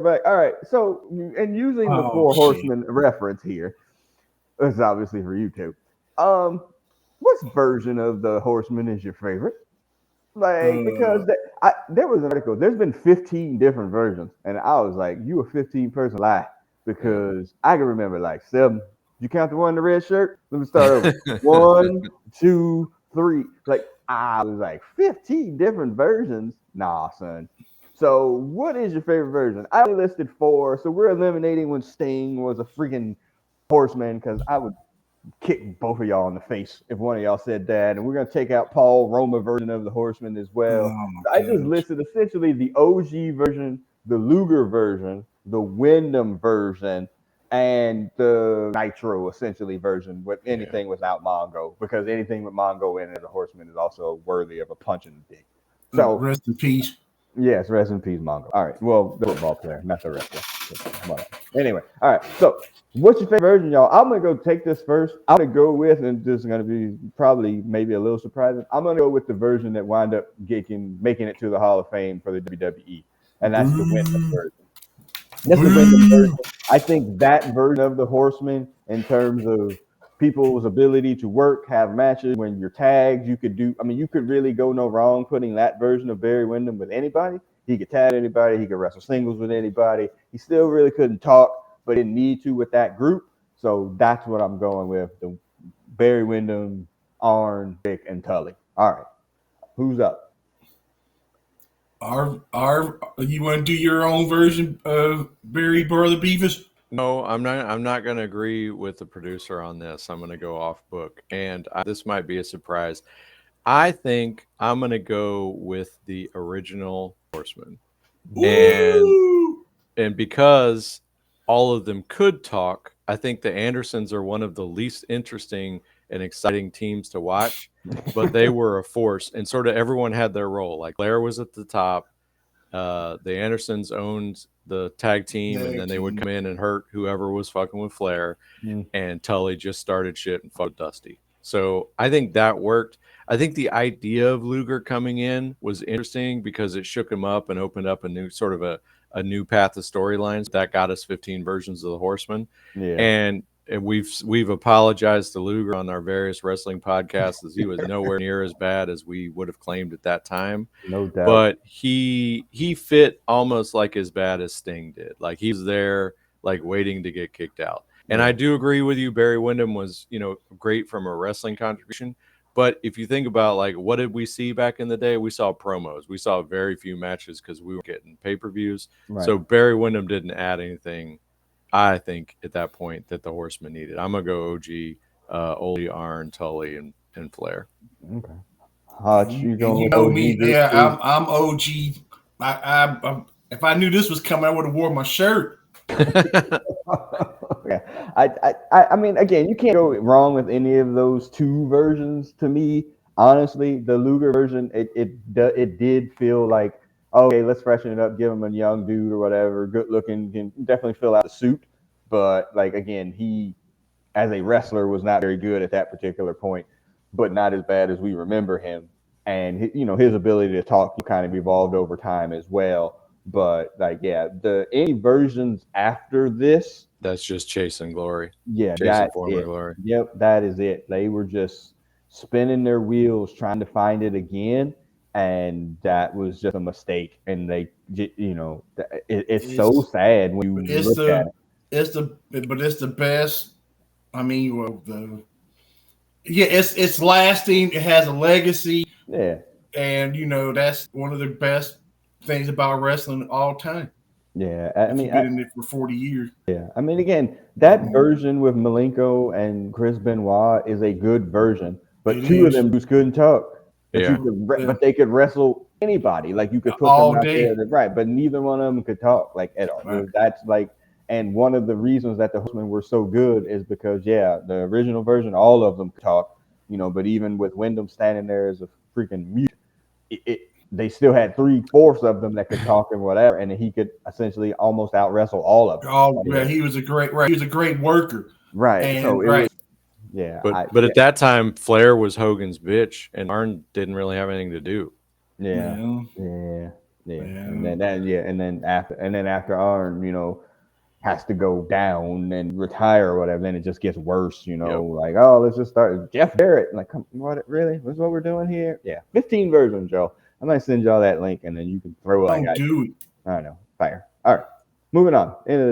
Right. All right. So, and using the Oh Four shit. Horsemen reference here, it's obviously for you too. Um, what version of the Horsemen is your favorite? Like, because Uh, there was an article. There's been 15 different versions, and I was like, "You a 15-person lie," Yeah. because I can remember like seven. You count the one in the red shirt? Let me start over. One, two, three. Like I was like 15 different versions. Nah, son. So, what is your favorite version? I only listed four, so we're eliminating when Sting was a freaking horseman because I would kick both of y'all in the face if one of y'all said that. And we're gonna take out Paul Roma version of the Horseman as well. oh my So I just gosh. listed essentially the OG version, the Luger version, the Wyndham version, and the Nitro essentially version with Yeah. anything without Mongo, because anything with Mongo in it as a horseman is also worthy of a punch in the dick. So Rest in peace. yes, rest in peace, Mongo. All right. Well, the football player, not the wrestler. Anyway, all right. So, what's your favorite version, y'all? I'm gonna go take this first. I'm gonna go with, and this is gonna be probably maybe a little surprising. I'm gonna go with the version that wound up making it to the Hall of Fame for the WWE, and that's the Wyndham Boo. version. That's the Wyndham Boo. version. I think that version of the Horseman, in terms of people's ability to work, have matches when you're tagged, you could do. I mean, you could really go no wrong putting that version of Barry Windham with anybody. He could tag anybody. He could wrestle singles with anybody. He still really couldn't talk, but didn't need to with that group. So that's what I'm going with: the Barry Windham, Arn, Vic, and Tully. All right, who's up? You want to do your own version of Barry Brother Beavis? No, I'm not. I'm not going to agree with the producer on this. I'm going to go off book, and this might be a surprise. I think I'm going to go with the original Horseman, and Ooh. because all of them could talk, I think the Andersons are one of the least interesting and exciting teams to watch. But they were a force, and sort of everyone had their role. Like Blair was at the top. The Andersons owned the tag team, and Tag then they would team. come in and hurt whoever was fucking with Flair. Mm, And Tully just started shit and fucked Dusty. So I think that worked. I think the idea of Luger coming in was interesting because it shook him up and opened up a new sort of a new path of storylines that got us 15 versions of the Horseman. yeah, And we've apologized to Luger on our various wrestling podcasts as he was nowhere near as bad as we would have claimed at that time, no doubt. but he fit almost like as bad as Sting did. Like he was there, like waiting to get kicked out. And I Yeah, do agree with you. Barry Windham was, great from a wrestling contribution. But if you think about like what did we see back in the day, we saw promos. We saw very few matches because we were getting pay-per-views. right. So Barry Windham didn't add anything, I think, at that point that the Horsemen needed. I'm gonna go OG, Ole, Arn, Tully, and Flair. Okay. Hutch, you And going you with know OG me, this yeah, too? I'm OG. If I knew this was coming, I would have worn my shirt. Yeah, I mean, again, you can't go wrong with any of those two versions. To me, honestly, the Luger version, it did feel like, okay, let's freshen it up, give him a young dude or whatever, good looking, can definitely fill out the suit. But like again, he as a wrestler was not very good at that particular point, but not as bad as we remember him. And his ability to talk kind of evolved over time as well. But like, yeah, the any versions after this, That's just chasing glory, yeah, chasing that's former it. glory. Yep, that is it. They were just spinning their wheels trying to find it again, and that was just a mistake. And it's so It's sad when but you look at it. it's the best. I mean, well, yeah, it's lasting. It has a legacy, Yeah, and that's one of the best things about wrestling all time. yeah. I If you've mean, been in it for 40 years, yeah, I mean, again, that version with Malenko and Chris Benoit is a good version, but it two of is. them dudes couldn't talk, Yeah. Yeah, but they could wrestle anybody. Like you could put them all out there, day. right? But neither one of them could talk like at all. Right. That's like, and one of the reasons that the Horsemen were so good is because yeah, the original version, all of them could talk, but even with Wyndham standing there as a freaking mute, they still had three-fourths of them that could talk and whatever, and he could essentially almost out wrestle all of them. Oh, yeah, he was a great. Right, he was a great worker, Right. So and it right. was, yeah, But at that time, Flair was Hogan's bitch, and Arn didn't really have anything to do. yeah, Yeah. yeah, Yeah. And then after Arn, has to go down and retire or whatever, then it just gets worse, like, oh, let's just start Jeff Jarrett. Like, come, what, really? That's what we're doing here? Yeah. 15 versions, Joe. I'm going to send y'all that link, and then you can throw it. Don't do it. I know. Fire. All right. Moving on into this